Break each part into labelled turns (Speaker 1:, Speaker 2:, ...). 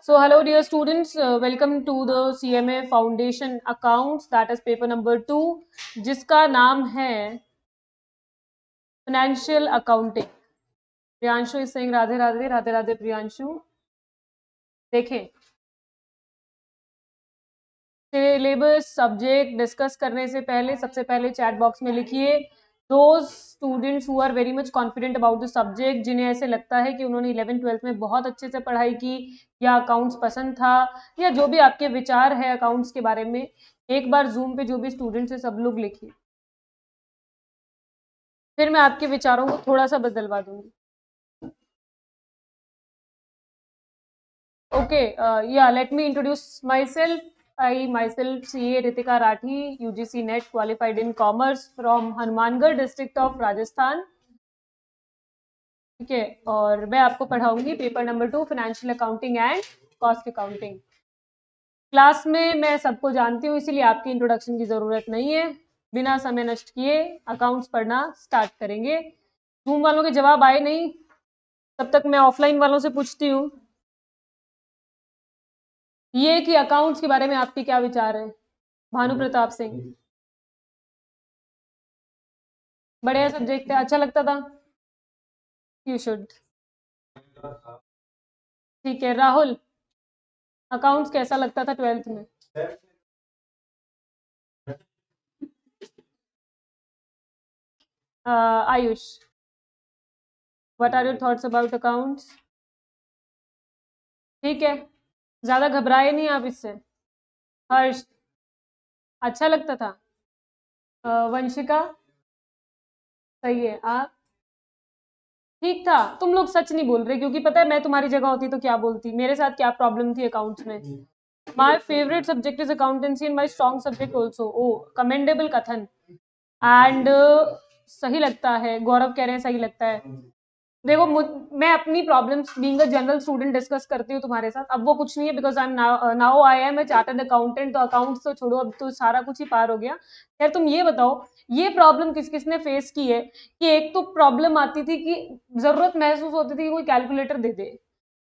Speaker 1: So hello dear students, welcome to the CMA Foundation Accounts, that is paper number 2, जिसका नाम है Financial Accounting. Priyanshu is saying Radhe Radhe Radhe Radhe. Priyanshu देखें, syllabus subject discuss करने से पहले सबसे पहले चैट बॉक्स में लिखिए those students who are very much confident about the subject, जिन्हें ऐसे लगता है कि उन्होंने 11th-12th में बहुत अच्छे से पढ़ाई की या अकाउंट्स पसंद था या जो भी आपके विचार है अकाउंट्स के बारे में, एक बार जूम पे जो भी स्टूडेंट्स है सब लोग लिखिए. फिर मैं आपके विचारों को थोड़ा सा बदलवा दूंगी. ओके, या let me introduce my self. I myself CA Ritika Rathi, UGC NET qualified in commerce from Hanumangarh district of Rajasthan. ठीक है, और मैं आपको पढ़ाऊंगी paper number 2 financial accounting and cost accounting. Class में मैं सबको जानती हूँ, इसीलिए आपकी इंट्रोडक्शन की जरूरत नहीं है. बिना समय नष्ट किए अकाउंट्स पढ़ना स्टार्ट करेंगे. जूम वालों के जवाब आए नहीं, तब तक मैं ऑफलाइन वालों से पूछती हूँ ये कि अकाउंट्स के बारे में आपके क्या विचार है. भानु प्रताप सिंह, बढ़िया सब्जेक्ट है, अच्छा लगता था. You should. ठीक है, राहुल, अकाउंट्स कैसा लगता था 12th में? Ayush, what are your thoughts about accounts? ठीक है, ज्यादा घबराए नहीं आप इससे. हर्ष, अच्छा लगता था. वंशिका, सही है. आप, ठीक था. तुम लोग सच नहीं बोल रहे, क्योंकि पता है मैं तुम्हारी जगह होती तो क्या बोलती. मेरे साथ क्या प्रॉब्लम थी अकाउंट्स में. My favourite subject is accountancy and my strong subject also. Oh commendable कथन. एंड सही लगता है, गौरव कह रहे हैं सही लगता है. देखो, मैं अपनी problems being a general student discuss करती हूँ तुम्हारे साथ. अब वो कुछ नहीं है, because I am now I am a chartered accountant. तो अकाउंट्स तो छोड़ो, अब तो सारा कुछ ही पार हो गया. खैर, तुम ये बताओ, ये प्रॉब्लम किस किसने फेस की है कि एक तो प्रॉब्लम आती थी कि जरूरत महसूस होती थी कि कोई कैलकुलेटर दे दे.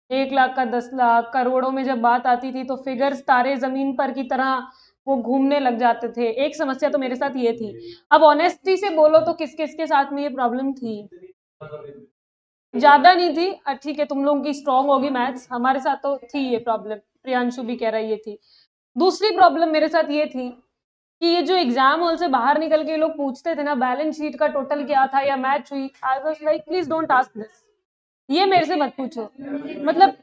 Speaker 1: 1 लाख का, 10 लाख, करोड़ों में जब बात आती थी तो फिगर्स तारे जमीन पर की तरह वो घूमने लग जाते थे. एक समस्या तो मेरे साथ ये थी. अब ऑनेस्टी से बोलो तो किस किस के साथ में ये प्रॉब्लम थी? ज्यादा नहीं थी. ठीक है, तुम लोगों की स्ट्रांग होगी मैथ्स, हमारे साथ तो थी ये प्रॉब्लम. प्रियांशु भी कह रहा है ये थी. दूसरी प्रॉब्लम मेरे साथ ये थी कि ये जो एग्जाम हॉल से बाहर निकल के लोग पूछते थे ना बैलेंस शीट का टोटल क्या था या मैच हुई, I was like please don't ask this. ये मेरे से मत पूछो. मतलब,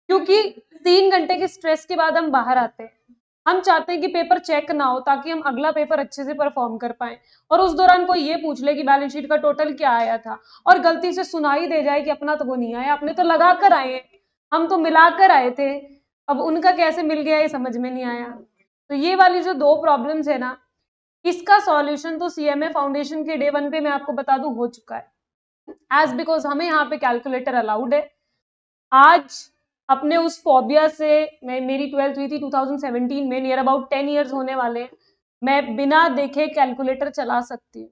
Speaker 1: क्योंकि 3 घंटे के स्ट्रेस के बाद हम बाहर आते हैं, हम चाहते हैं कि पेपर चेक ना हो ताकि हम अगला पेपर अच्छे से परफॉर्म कर पाए. और उस दौरान कोई ये पूछ ले कि बैलेंस शीट का टोटल क्या आया था, और गलती से सुनाई दे जाए कि अपना तो वो नहीं आया, अपने तो लगा कर आए, हम तो मिलाकर आए थे. अब उनका कैसे मिल गया ये समझ में नहीं आया. तो ये वाली जो 2 प्रॉब्लम्स है ना, इसका सॉल्यूशन तो सीएमए फाउंडेशन के डे 1 पे मैं आपको बता दूं हो चुका है. एज बिकॉज हमें यहाँ पे कैलकुलेटर अलाउड है. आज अपने उस फोबिया से, मेरी 12th हुई थी 2017 में, नियर अबाउट 10 इयर्स होने वाले. मैं बिना देखे कैलकुलेटर चला सकती हूँ.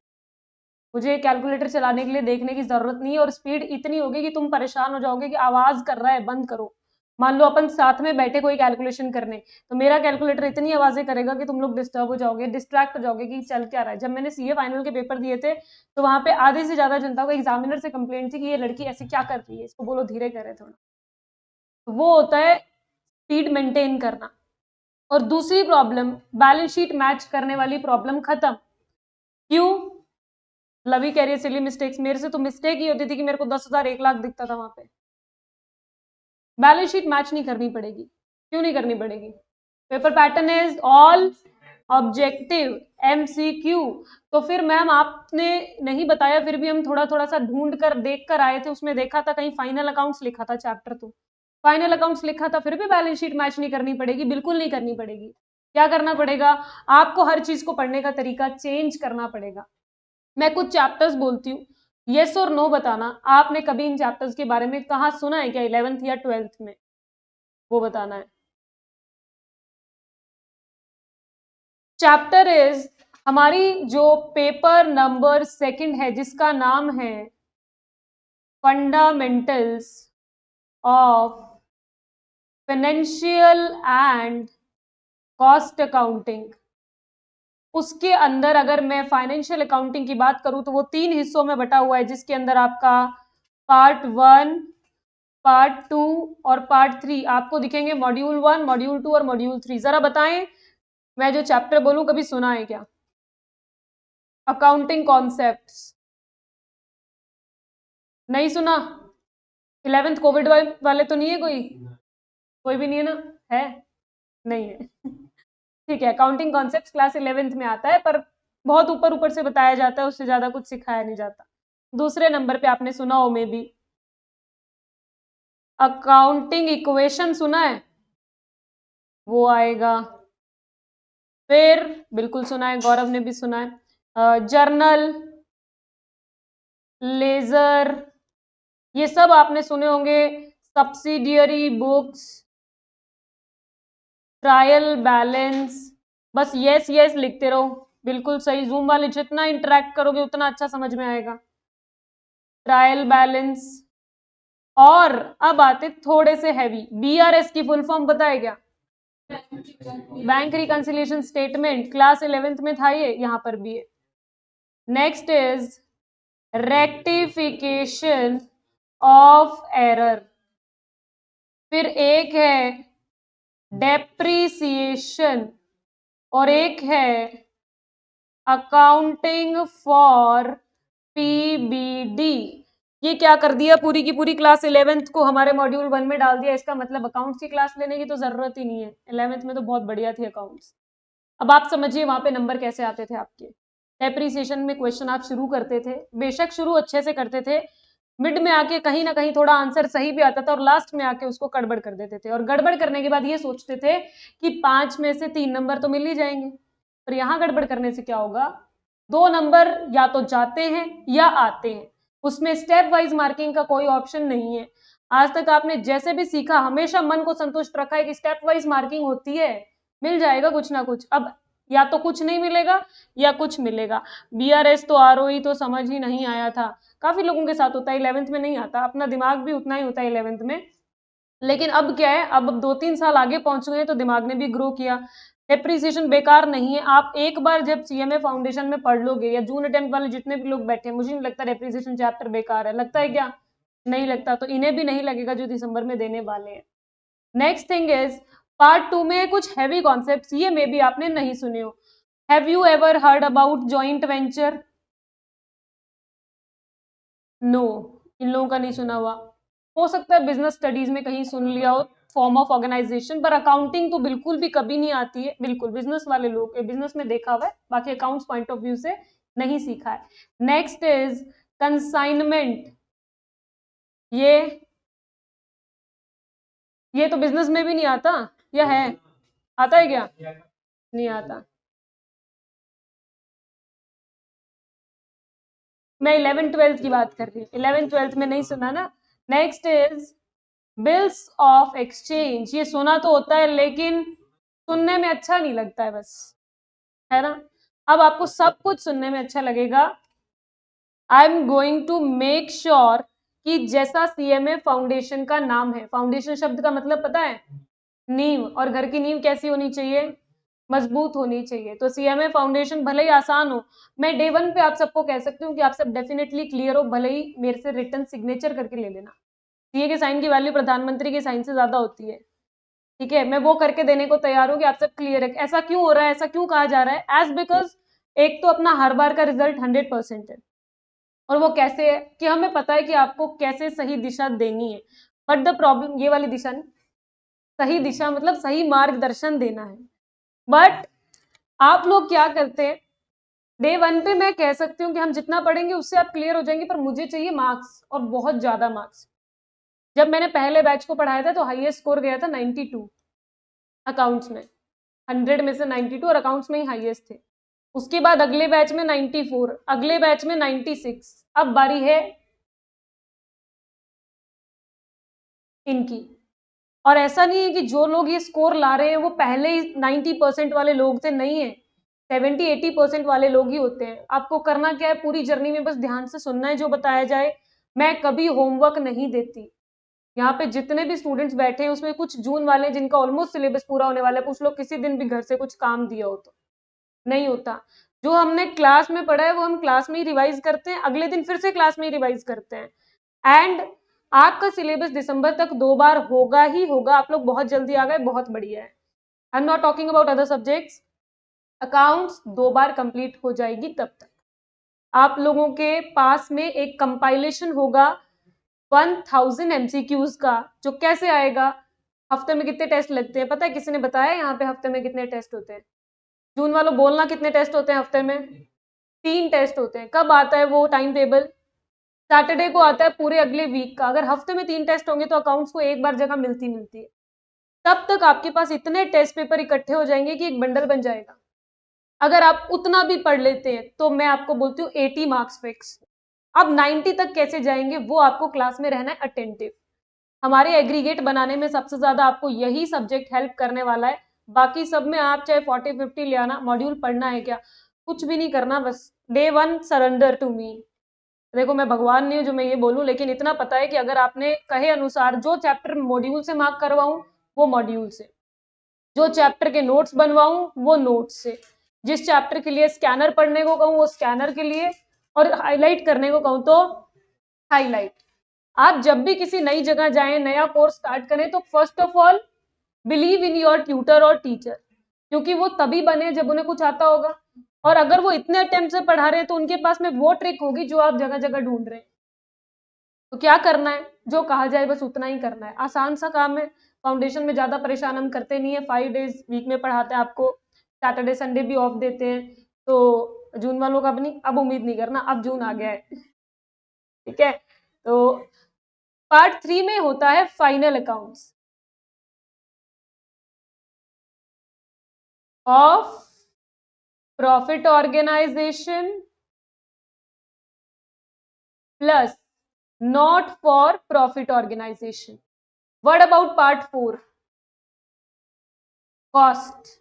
Speaker 1: मुझे कैलकुलेटर चलाने के लिए देखने की जरूरत नहीं है, और स्पीड इतनी होगी कि तुम परेशान हो जाओगे कि आवाज कर रहा है, बंद करो. मान लो अपन साथ में बैठे कोई कैलकुलेशन करने, तो मेरा कैलकुलेटर इतनी आवाजें करेगा कि तुम लोग डिस्टर्ब हो जाओगे, डिस्ट्रैक्ट हो जाओगे कि चल क्या रहा है. जब मैंने सीए फाइनल के पेपर दिए थे तो वहां पे आधे से ज्यादा जनता को एग्जामिनर से कंप्लेंट थी कि ये लड़की ऐसे क्या कर रही है, इसको बोलो धीरे करे थोड़ा. वो होता है स्पीड मेंटेन करना. और दूसरी प्रॉब्लम, बैलेंस शीट मैच करने वाली प्रॉब्लम खत्म. क्यों? लवी कह रही है सिली मिस्टेक्स. मेरे से तो मिस्टेक ही होती थी कि मेरे को 10,000 1 लाख दिखता था वहां पे. बैलेंस शीट मैच नहीं करनी पड़ेगी. क्यों नहीं करनी पड़ेगी? Paper pattern is all objective MCQ. तो फिर मैम आपने नहीं बताया, फिर भी हम थोड़ा थोड़ा सा ढूंढ कर देख कर आए थे. उसमें देखा था कहीं फाइनल अकाउंट्स लिखा था चैप्टर, तो फाइनल अकाउंट्स लिखा था, फिर भी बैलेंस शीट मैच नहीं करनी पड़ेगी. बिल्कुल नहीं करनी पड़ेगी. क्या करना पड़ेगा? आपको हर चीज को पढ़ने का तरीका चेंज करना पड़ेगा. मैं कुछ चैप्टर्स बोलती हूँ, येस और नो बताना. आपने कभी इन चैप्टर्स के बारे में कहाँ सुना है क्या 11th या 12th में? वो बताना है. चैप्टर इज हमारी जो पेपर नंबर 2 है, जिसका नाम है fundamentals of financial and cost accounting. उसके अंदर अगर मैं फाइनेंशियल अकाउंटिंग की बात करूं तो वो 3 हिस्सों में बटा हुआ है, जिसके अंदर आपका पार्ट 1, पार्ट 2 और पार्ट 3 आपको दिखेंगे। मॉड्यूल 1, मॉड्यूल 2 और मॉड्यूल 3। जरा बताएं, मैं जो चैप्टर बोलूं कभी सुना है क्या? अकाउंटिंग कॉन्सेप्ट्स नहीं सुना? 11th कोविड वाले तो नहीं है कोई भी नहीं है ना? है? नहीं है। ठीक है, अकाउंटिंग कॉन्सेप्ट्स क्लास 11th में आता है, पर बहुत ऊपर ऊपर से बताया जाता है, उससे ज्यादा कुछ सिखाया नहीं जाता। दूसरे नंबर पे आपने सुना हो मे बी अकाउंटिंग इक्वेशन, सुना है? वो आएगा। फिर बिल्कुल सुना है, गौरव ने भी सुना है, जर्नल, लेजर, ये सब आपने सुने होंगे। सब्सिडियरी बुक्स, ट्रायल बैलेंस, बस यस यस लिखते रहो, बिल्कुल सही। जूम वाले जितना इंटरेक्ट करोगे उतना अच्छा समझ में आएगा। Trial balance. और अब आते थोड़े से हैवी, बीआरएस की फुल फॉर्म पता है क्या? Bank reconciliation statement, class 11th में था ये, यहां पर भी है। Next is rectification of error. फिर एक है डेप्रीसिएशन और एक है अकाउंटिंग फॉर पीबीडी। ये क्या कर दिया, पूरी की पूरी क्लास 11th को हमारे मॉड्यूल 1 में डाल दिया। इसका मतलब अकाउंट्स की क्लास लेने की तो जरूरत ही नहीं है। 11th में तो बहुत बढ़िया थी अकाउंट्स। अब आप समझिए वहां पे नंबर कैसे आते थे आपके। डेप्रीसिएशन में क्वेश्चन आप शुरू करते थे, बेशक शुरू अच्छे से करते थे, मिड में आके कहीं ना कहीं थोड़ा आंसर सही भी आता था और लास्ट में आके उसको गड़बड़ कर देते थे। और गड़बड़ करने के बाद ये सोचते थे कि 5 में से 3 नंबर तो मिल ही जाएंगे। पर यहाँ गड़बड़ करने से क्या होगा, 2 नंबर या तो जाते हैं या आते हैं। उसमें स्टेप वाइज मार्किंग का कोई ऑप्शन नहीं है। आज तक आपने जैसे भी सीखा, हमेशा मन को संतुष्ट रखा है कि स्टेप वाइज मार्किंग होती है, मिल जाएगा कुछ ना कुछ। अब या तो कुछ नहीं मिलेगा या कुछ मिलेगा। बीआरएस तो आरओई तो समझ ही नहीं आया था, काफी लोगों के साथ होता है, 11th में नहीं आता। अपना दिमाग भी उतना ही होता है 11th में। लेकिन अब क्या है, अब 2-3 साल आगे पहुंच गए तो दिमाग ने भी ग्रो किया। डेप्रीसिएशन बेकार नहीं है। आप एक बार जब सीएमए फाउंडेशन में पढ़ लोगे, या जून अटेम्प्ट वाले जितने भी लोग बैठे हैं, मुझे नहीं लगता डेप्रीसिएशन चैप्टर बेकार है। लगता है क्या? नहीं लगता। तो इन्हें भी नहीं लगेगा जो दिसंबर में देने वाले हैं। नेक्स्ट थिंग इज पार्ट 2 में कुछ हैवी कॉन्सेप्ट्स, ये मे बी आपने नहीं सुने हो। Have you ever heard about joint venture? No, इन लोगों का नहीं सुना हुआ। हो सकता है बिजनेस स्टडीज में कहीं सुन लिया हो, फॉर्म ऑफ ऑर्गेनाइजेशन, पर अकाउंटिंग तो बिल्कुल भी कभी नहीं आती है। बिल्कुल बिजनेस वाले लोग, बिजनेस में देखा हुआ है, बाकी अकाउंट्स पॉइंट ऑफ व्यू से नहीं सीखा है। Next is consignment. ये तो बिजनेस में भी नहीं आता, या है? आता है क्या? नहीं आता। मैं 11th-12th की बात कर रही हूँ, 11th-12th में नहीं सुना ना। Next is bills of exchange. ये सुना तो होता है लेकिन सुनने में अच्छा नहीं लगता है बस, है ना? अब आपको सब कुछ सुनने में अच्छा लगेगा। I am going to make sure कि जैसा सीएमए फाउंडेशन का नाम है, फाउंडेशन शब्द का मतलब पता है? नींव। और घर की नींव कैसी होनी चाहिए? मजबूत होनी चाहिए। तो सीएमए फाउंडेशन भले ही आसान हो, मैं डे 1 पे आप सबको कह सकती हूँ कि आप सब डेफिनेटली क्लियर हो, भले ही मेरे से रिटर्न सिग्नेचर करके ले लेना। सीए के साइन की वैल्यू प्रधानमंत्री के साइन से ज्यादा होती है, ठीक है? मैं वो करके देने को तैयार हूँ कि आप सब क्लियर है। ऐसा क्यों हो रहा है, ऐसा क्यों कहा जा रहा है? एज बिकॉज एक तो अपना हर बार का रिजल्ट 100% है, और वो कैसे है कि हमें पता है कि आपको कैसे सही दिशा देनी है। बट द प्रॉब्लम, ये वाली दिशा नहीं, सही दिशा मतलब सही मार्गदर्शन देना है। बट आप लोग क्या करते हैं, डे 1 पे मैं कह सकती हूँ कि हम जितना पढ़ेंगे उससे आप क्लियर हो जाएंगे, पर मुझे चाहिए मार्क्स, और बहुत ज्यादा मार्क्स। जब मैंने पहले बैच को पढ़ाया था तो हाईएस्ट स्कोर गया था 92 अकाउंट्स में, 100 में से 92, और अकाउंट्स में ही हाईएस्ट थे। उसके बाद अगले बैच में 94, अगले बैच में 96। अब बारी है इनकी। और ऐसा नहीं है कि जो लोग ये स्कोर ला रहे हैं वो पहले ही 90% वाले लोग थे, नहीं है। 70-80% वाले लोग ही होते हैं। आपको करना क्या है, पूरी जर्नी में बस ध्यान से सुनना है जो बताया जाए। मैं कभी होमवर्क नहीं देती, यहाँ पे जितने भी स्टूडेंट्स बैठे हैं उसमें कुछ जून वाले हैं जिनका ऑलमोस्ट सिलेबस पूरा होने वाला है, पूछ लो किसी दिन भी घर से कुछ काम दिया हो तो नहीं होता। जो हमने क्लास में पढ़ा है वो हम क्लास में ही रिवाइज करते हैं, अगले दिन फिर से क्लास में ही रिवाइज करते हैं। एंड आपका सिलेबस दिसंबर तक 2 बार होगा ही होगा। आप लोग बहुत जल्दी आ गए, बहुत बढ़िया है। I am not talking about other subjects. Accounts 2 bar complete हो जाएगी तब तक। आप लोगों के पास में एक कंपाइलेशन होगा 1000 MCQs का, जो कैसे आएगा, हफ्ते में कितने टेस्ट लगते हैं पता है? किसी ने बताया यहाँ पे हफ्ते में कितने टेस्ट होते हैं? जून वालों बोलना, कितने टेस्ट होते हैं हफ्ते में? 3 टेस्ट होते हैं। कब आता है वो टाइम टेबल? सैटरडे को आता है पूरे अगले वीक का। अगर हफ्ते में 3 टेस्ट होंगे तो अकाउंट्स को एक बार जगह मिलती है। तब तक आपके पास इतने टेस्ट पेपर इकट्ठे हो जाएंगे कि एक बंडल बन जाएगा। अगर आप उतना भी पढ़ लेते हैं तो मैं आपको बोलती हूँ 80 मार्क्स फिक्स। अब 90 तक कैसे जाएंगे वो आपको क्लास में रहना है अटेंटिव। हमारे एग्रीगेट बनाने में सबसे ज्यादा आपको यही सब्जेक्ट हेल्प करने वाला है। बाकी सब में आप चाहे 40-50 ले आना, मॉड्यूल पढ़ना है क्या? कुछ भी नहीं करना, बस डे 1 सरेंडर टू मी। देखो मैं भगवान नहीं हूँ जो मैं ये बोलूं, लेकिन इतना पता है कि अगर आपने कहे अनुसार जो चैप्टर मॉड्यूल से मार्क करवाऊं वो मॉड्यूल से, जो चैप्टर के नोट्स बनवाऊं वो नोट्स से, जिस चैप्टर के लिए स्कैनर पढ़ने को कहूं वो स्कैनर के लिए, और हाईलाइट करने को कहूं तो हाईलाइट। आप जब भी किसी नई जगह जाएं, नया कोर्स स्टार्ट करें, तो first of all believe in your tutor और टीचर, क्योंकि वो तभी बने जब उन्हें कुछ आता होगा। और अगर वो इतने अटेम्प्ट से पढ़ा रहे हैं तो उनके पास में वो ट्रिक होगी जो आप जगह जगह ढूंढ रहे हैं। तो क्या करना है? जो कहा जाए बस उतना ही करना है। आसान सा काम है। फाउंडेशन में ज्यादा परेशान हम करते नहीं है। 5 डेज वीक में पढ़ाते हैं आपको, सैटरडे संडे भी ऑफ देते हैं। तो जून वालों का अब उम्मीद नहीं करना, अब जून आ गया है। ठीक है, तो पार्ट 3 में होता है final accounts of profit organisation plus not for profit organisation. What about part 4? Cost.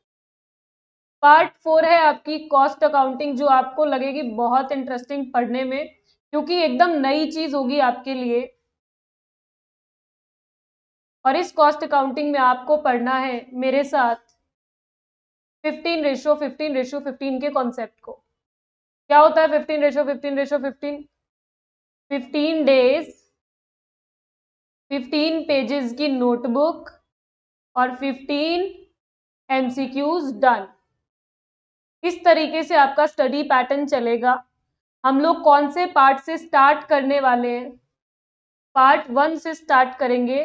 Speaker 1: Part 4 है आपकी कॉस्ट अकाउंटिंग, जो आपको लगेगी बहुत इंटरेस्टिंग पढ़ने में, क्योंकि एकदम नई चीज होगी आपके लिए। और इस कॉस्ट अकाउंटिंग में आपको पढ़ना है मेरे साथ 15:15:15 के कॉन्सेप्ट को। क्या होता है 15:15:15? 15 डेज, 15 पेजेस की नोटबुक और 15 MCQs डन। इस तरीके से आपका स्टडी पैटर्न चलेगा। हम लोग कौन से पार्ट से स्टार्ट करने वाले हैं? पार्ट 1 से स्टार्ट करेंगे,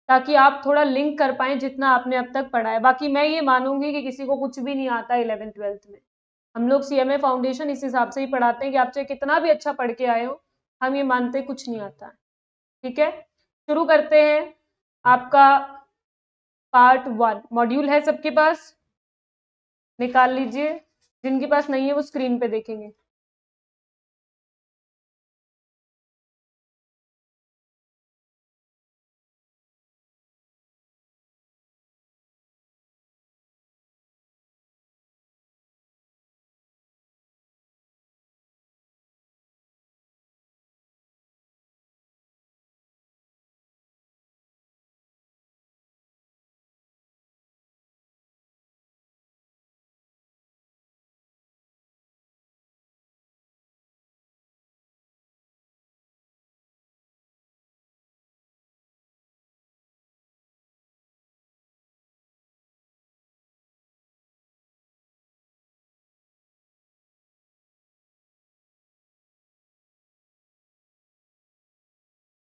Speaker 1: ताकि आप थोड़ा लिंक कर पाएं जितना आपने अब तक पढ़ा है। बाकी मैं ये मानूंगी कि किसी को कुछ भी नहीं आता 11th-12th में। हम लोग CMA फाउंडेशन इस हिसाब से ही पढ़ाते हैं कि आप चाहे कितना भी अच्छा पढ़ के आए हो, हम ये मानते कुछ नहीं आता। ठीक है, शुरू करते हैं। आपका पार्ट 1 मॉड्यूल है सबके पास? निकाल लीजिए। जिनके पास नहीं है वो स्क्रीन पे देखेंगे।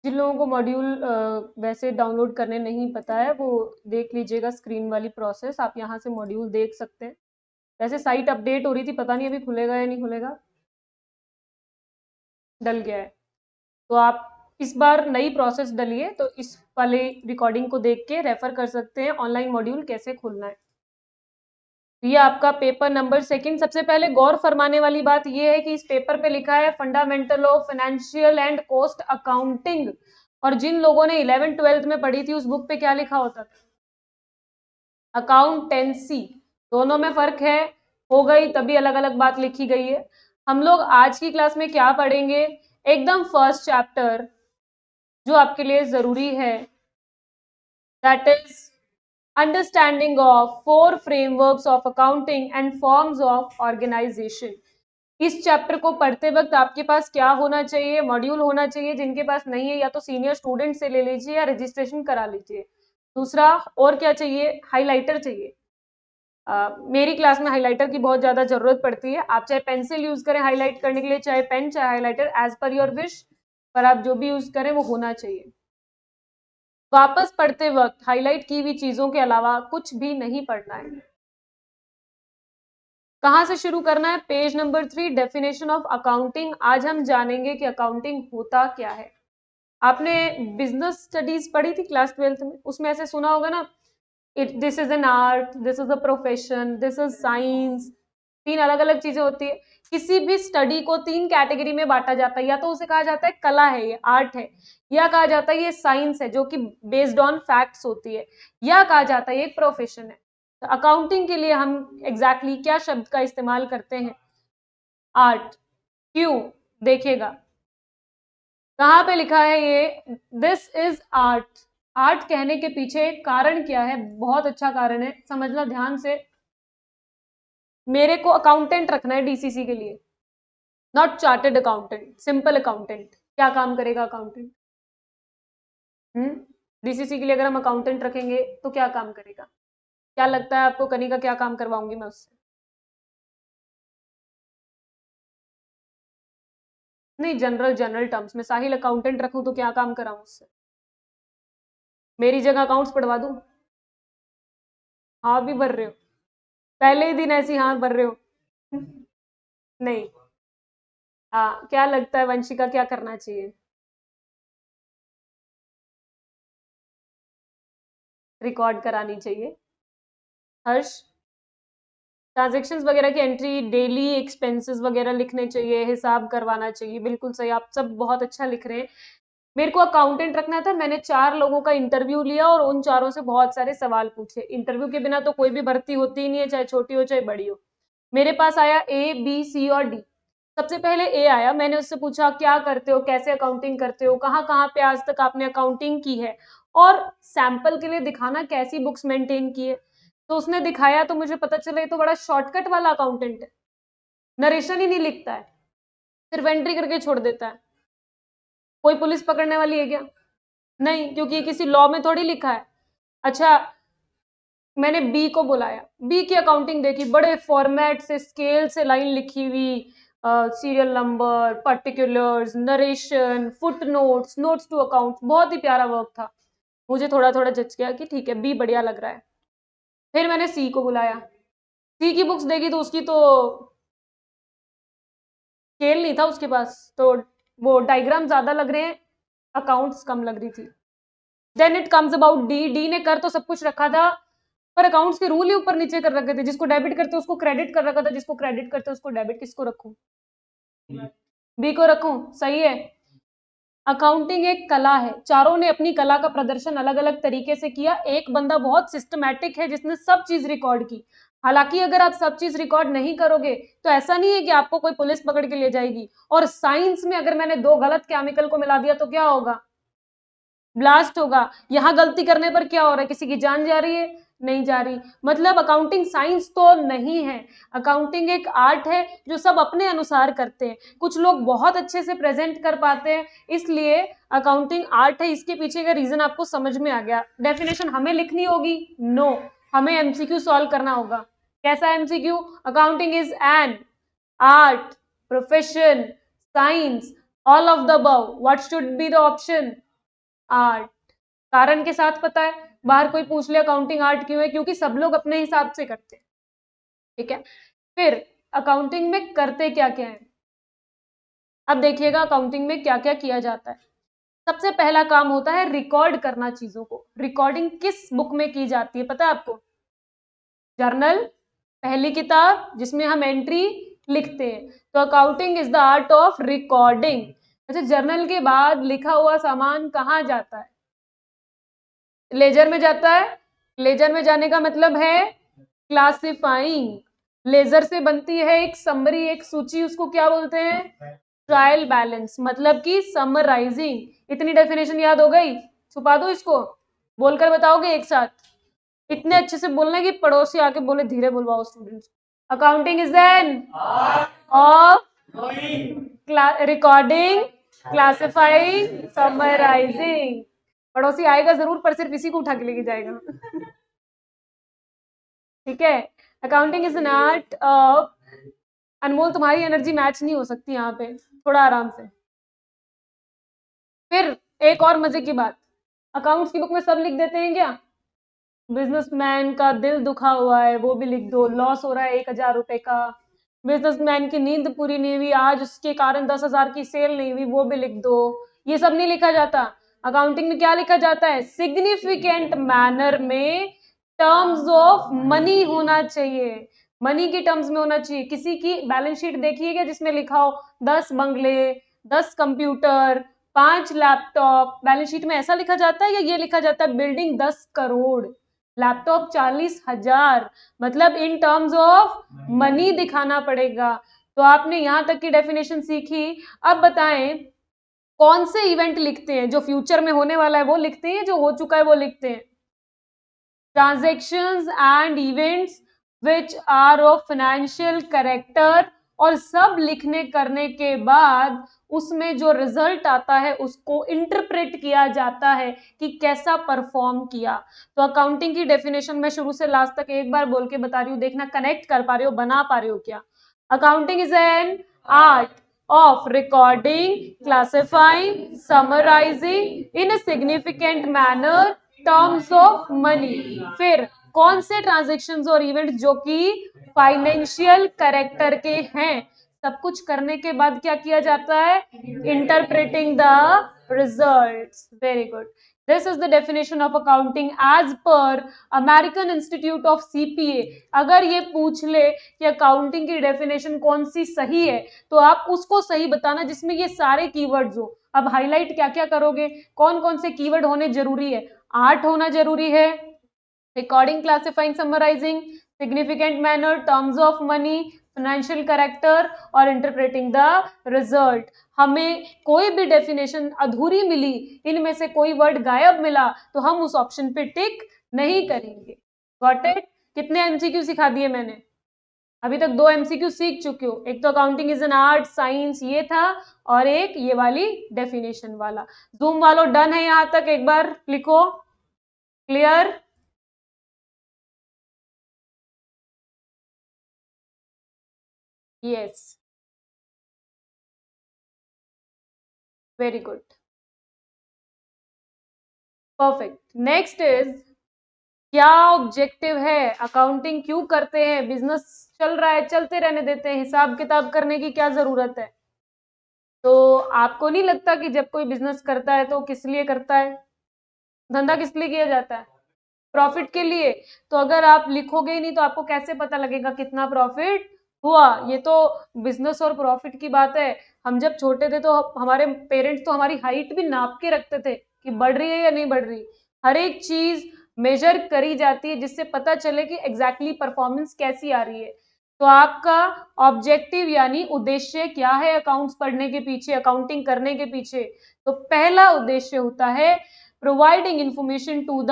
Speaker 1: जिन लोगों को मॉड्यूल वैसे डाउनलोड करने नहीं पता है वो देख लीजिएगा स्क्रीन वाली प्रोसेस। आप यहाँ से मॉड्यूल देख सकते हैं। वैसे साइट अपडेट हो रही थी, पता नहीं अभी खुलेगा या नहीं खुलेगा। डल गया है तो आप इस बार नई प्रोसेस डलिए, तो इस वाले रिकॉर्डिंग को देख के रेफर कर सकते हैं ऑनलाइन मॉड्यूल कैसे खोलना है। ये आपका पेपर नंबर 2। सबसे पहले गौर फरमाने वाली बात ये है कि इस पेपर पे लिखा है fundamental of financial and cost accounting, और जिन लोगों ने 11th-12th में पढ़ी थी उस बुक पे क्या लिखा होता था? अकाउंटेंसी। दोनों में फर्क है, हो गई तभी अलग अलग बात लिखी गई है। हम लोग आज की क्लास में क्या पढ़ेंगे? एकदम फर्स्ट चैप्टर जो आपके लिए जरूरी है, that is understanding of 4 frameworks of accounting and forms of organisation. इस चैप्टर को पढ़ते वक्त आपके पास क्या होना चाहिए, मॉड्यूल होना चाहिए, जिनके पास नहीं है या तो सीनियर स्टूडेंट से ले लीजिए या रजिस्ट्रेशन करा लीजिए। दूसरा, और क्या चाहिए, हाइलाइटर चाहिए। मेरी क्लास में हाइलाइटर की बहुत ज्यादा जरूरत पड़ती है। आप चाहे पेंसिल यूज करें हाईलाइट करने के लिए, चाहे पेन, चाहे highlighter, as per your wish, पर आप जो भी यूज करें वो होना चाहिए। वापस पढ़ते वक्त हाईलाइट की हुई चीजों के अलावा कुछ भी नहीं पढ़ना है। कहां से शुरू करना है? Page number 3, definition of accounting. आज हम जानेंगे कि अकाउंटिंग होता क्या है। आपने बिजनेस स्टडीज पढ़ी थी क्लास 12th में, उसमें ऐसे सुना होगा ना, this is an art, this is a profession, this is science. 3 अलग अलग चीजें होती है। किसी भी स्टडी को 3 कैटेगरी में बांटा जाता है, या तो उसे कहा जाता है कला है, ये आर्ट है, या कहा जाता है ये साइंस है जो कि बेस्ड ऑन फैक्ट्स होती है, या कहा जाता है ये एक प्रोफेशन है। तो अकाउंटिंग के लिए हम एग्जैक्टली क्या शब्द का इस्तेमाल करते हैं? आर्ट। क्यों? देखिएगा कहां पे लिखा है ये, दिस इज आर्ट। आर्ट कहने के पीछे कारण क्या है? बहुत अच्छा कारण है, समझना ध्यान से। मेरे को अकाउंटेंट रखना है डीसीसी के लिए, not chartered accountant, simple accountant. क्या काम करेगा अकाउंटेंट? डीसीसी के लिए अगर हम अकाउंटेंट रखेंगे तो क्या काम करेगा? क्या लगता है आपको कनिका, क्या काम करवाऊंगी मैं उससे? नहीं, जनरल जनरल टर्म्स में साहिल अकाउंटेंट रखूं तो क्या काम कराऊं उससे? मेरी जगह अकाउंट्स पढ़वा दूं? हाँ भी भर रहे हो, पहले ही दिन ऐसी हाँ भर रहे हो। नहीं। हाँ, क्या लगता है वंशिका, क्या करना चाहिए? रिकॉर्ड करानी चाहिए। हर्ष, ट्रांजेक्शन्स वगैरह की एंट्री, डेली एक्सपेंसेस वगैरह लिखने चाहिए, हिसाब करवाना चाहिए। बिल्कुल सही, आप सब बहुत अच्छा लिख रहे हैं। मेरे को अकाउंटेंट रखना था, मैंने 4 लोगों का इंटरव्यू लिया और उन चारों से बहुत सारे सवाल पूछे। इंटरव्यू के बिना तो कोई भी भर्ती होती ही नहीं है, चाहे छोटी हो चाहे बड़ी हो। मेरे पास आया ए, बी, सी और डी। सबसे पहले ए आया, मैंने उससे पूछा क्या करते हो, कैसे अकाउंटिंग करते हो, कहाँ कहाँ पे आज तक आपने अकाउंटिंग की है, और सैंपल के लिए दिखाना कैसी बुक्स मेंटेन की है। तो उसने दिखाया तो मुझे पता चला ये तो बड़ा शॉर्टकट वाला अकाउंटेंट है, नरेशन ही नहीं लिखता है, सिर्फ एंट्री करके छोड़ देता है। कोई पुलिस पकड़ने वाली है क्या? नहीं, क्योंकि ये किसी लॉ में थोड़ी लिखा है। अच्छा, मैंने बी को बुलाया, बी की अकाउंटिंग देखी, बड़े फॉर्मेट से, स्केल से लाइन लिखी हुई, serial number, particulars, narration, foot notes, notes to account, बहुत ही प्यारा वर्क था। मुझे थोड़ा थोड़ा जज किया कि ठीक है, बी बढ़िया लग रहा है। फिर मैंने सी को बुलाया, सी की बुक्स देखी तो उसकी तो स्केल नहीं था उसके पास, तो वो डायग्राम ज्यादा लग रहे हैं, अकाउंट्स कम लग रही थी। Then it comes about D, D ने कर तो सब कुछ रखा था, पर अकाउंट्स के रूल ही ऊपर नीचे कर रखे थे, जिसको डेबिट करते उसको क्रेडिट कर रखा था, जिसको क्रेडिट करते उसको डेबिट। किसको रखूं? बी को रखूं? सही है। अकाउंटिंग एक कला है, चारों ने अपनी कला का प्रदर्शन अलग अलग तरीके से किया। एक बंदा बहुत सिस्टमैटिक है जिसने सब चीज रिकॉर्ड की। हालांकि अगर आप सब चीज रिकॉर्ड नहीं करोगे तो ऐसा नहीं है कि आपको कोई पुलिस पकड़ के ले जाएगी। और साइंस में अगर मैंने 2 गलत केमिकल को मिला दिया तो क्या होगा? ब्लास्ट होगा। यहां गलती करने पर क्या हो रहा है? किसी की जान जा रही है? नहीं जा रही। मतलब अकाउंटिंग साइंस तो नहीं है, अकाउंटिंग एक आर्ट है जो सब अपने अनुसार करते हैं। कुछ लोग बहुत अच्छे से प्रेजेंट कर पाते हैं, इसलिए अकाउंटिंग आर्ट है। इसके पीछे का रीजन आपको समझ में आ गया। डेफिनेशन हमें लिखनी होगी? नो, हमें एमसीक्यू सॉल्व करना होगा। कैसा MCQ? Accounting is an art, profession, science, all of the above, what should be the option? Art. कारण के साथ पता है, बाहर कोई पूछ ले अकाउंटिंग आर्ट क्यों है, क्योंकि सब लोग अपने हिसाब से करते हैं। ठीक है, फिर अकाउंटिंग में करते क्या क्या है? अब देखिएगा अकाउंटिंग में क्या क्या किया जाता है। सबसे पहला काम होता है रिकॉर्ड करना चीजों को। रिकॉर्डिंग किस बुक में की जाती है पता है आपको? जर्नल, पहली किताब जिसमें हम एंट्री लिखते हैं। तो accounting is the art of recording. अच्छा, जर्नल के बाद लिखा हुआ सामान कहाँ जाता है? लेजर में जाता है। लेजर में जाने का मतलब है क्लासिफाइंग। लेजर से बनती है एक समरी, एक सूची, उसको क्या बोलते हैं? ट्रायल बैलेंस, मतलब कि समराइजिंग। इतनी डेफिनेशन याद हो गई? छुपा दो इसको, बोलकर बताओगे एक साथ? इतने अच्छे से बोलना है कि पड़ोसी आके बोले धीरे बोलवाओ students. Accounting is an of recording, classifying, summarising. पड़ोसी आएगा जरूर, पर सिर्फ इसी को उठा के लेके जाएगा। ठीक है, accounting is an art of, Anmol तुम्हारी एनर्जी मैच नहीं हो सकती यहाँ पे, थोड़ा आराम से। फिर एक और मजे की बात, अकाउंट्स की बुक में सब लिख देते हैं क्या? बिजनेसमैन का दिल दुखा हुआ है वो भी लिख दो, लॉस हो रहा है 1,000 रुपए का, बिजनेसमैन की नींद पूरी नहीं हुई, आज उसके कारण 10,000 की सेल नहीं हुई, वो भी लिख दो। ये सब नहीं लिखा जाता। अकाउंटिंग में क्या लिखा जाता है? सिग्निफिकेंट मैनर में टर्म्स ऑफ मनी होना चाहिए, मनी की टर्म्स में होना चाहिए। किसी की बैलेंस शीट देखिएगा जिसमें लिखा हो 10 बंगले, 10 कंप्यूटर, 5 लैपटॉप, बैलेंस शीट में ऐसा लिखा जाता है? या ये लिखा जाता है बिल्डिंग 10 करोड़, लैपटॉप 40,000, मतलब इन टर्म्स ऑफ मनी दिखाना पड़ेगा। तो आपने यहां तक की डेफिनेशन सीखी। अब बताएं कौन से इवेंट लिखते हैं? जो फ्यूचर में होने वाला है वो लिखते हैं, जो हो चुका है वो लिखते हैं? Transactions and events which are of financial character, और सब लिखने करने के बाद उसमें जो रिजल्ट आता है उसको इंटरप्रेट किया जाता है कि कैसा परफॉर्म किया। तो अकाउंटिंग की डेफिनेशन में शुरू से लास्ट तक एक बार बोल के बता रही हूँ, देखना कनेक्ट कर पा रहे हो, बना पा रहे हो क्या। Accounting is an art of recording, classifying, summarizing in a significant manner terms of money। फिर कौन से ट्रांजेक्शन्स और इवेंट्स जो कि फाइनेंशियल कैरेक्टर के हैं, सब कुछ करने के बाद क्या किया जाता है? Interpreting the results. Very good, this is the definition of accounting as per American Institute of CPA. अगर ये पूछ ले कि अकाउंटिंग की डेफिनेशन कौन सी सही है, तो आप उसको सही बताना जिसमें ये सारे कीवर्ड्स हो। अब हाईलाइट क्या क्या करोगे, कौन कौन से कीवर्ड होने जरूरी है? आर्ट होना जरूरी है, recording, classifying, summarising, significant manner, terms of money, financial character और इंटरप्रेटिंग द रिजल्ट। हमें कोई भी डेफिनेशन अधूरी मिली, इनमें से कोई वर्ड गायब मिला, तो हम उस ऑप्शन पे टिक नहीं करेंगे। Got it? कितने एमसीक्यू सिखा दिए मैंने? अभी तक 2 एमसीक्यू सीख चुके हो, एक तो accounting is an art science ये था, और एक ये वाली डेफिनेशन वाला। जूम वालों डन है यहां तक? एक बार लिखो, clear? Yes, very good, perfect. Next is, क्या ऑब्जेक्टिव है? अकाउंटिंग क्यों करते हैं? बिजनेस चल रहा है, चलते रहने देते हैं, हिसाब किताब करने की क्या जरूरत है? तो आपको नहीं लगता कि जब कोई बिजनेस करता है तो किस लिए करता है? धंधा किस लिए किया जाता है? प्रॉफिट के लिए। तो अगर आप लिखोगे ही नहीं तो आपको कैसे पता लगेगा कितना प्रॉफिट हुआ? ये तो बिजनेस और प्रॉफिट की बात है। हम जब छोटे थे तो हमारे पेरेंट्स तो हमारी हाइट भी नाप के रखते थे कि बढ़ रही है या नहीं बढ़ रही। हर एक चीज मेजर करी जाती है जिससे पता चले कि एग्जैक्टली परफॉर्मेंस कैसी आ रही है। तो आपका ऑब्जेक्टिव यानी उद्देश्य क्या है अकाउंट्स पढ़ने के पीछे, अकाउंटिंग करने के पीछे? तो पहला उद्देश्य होता है providing information to the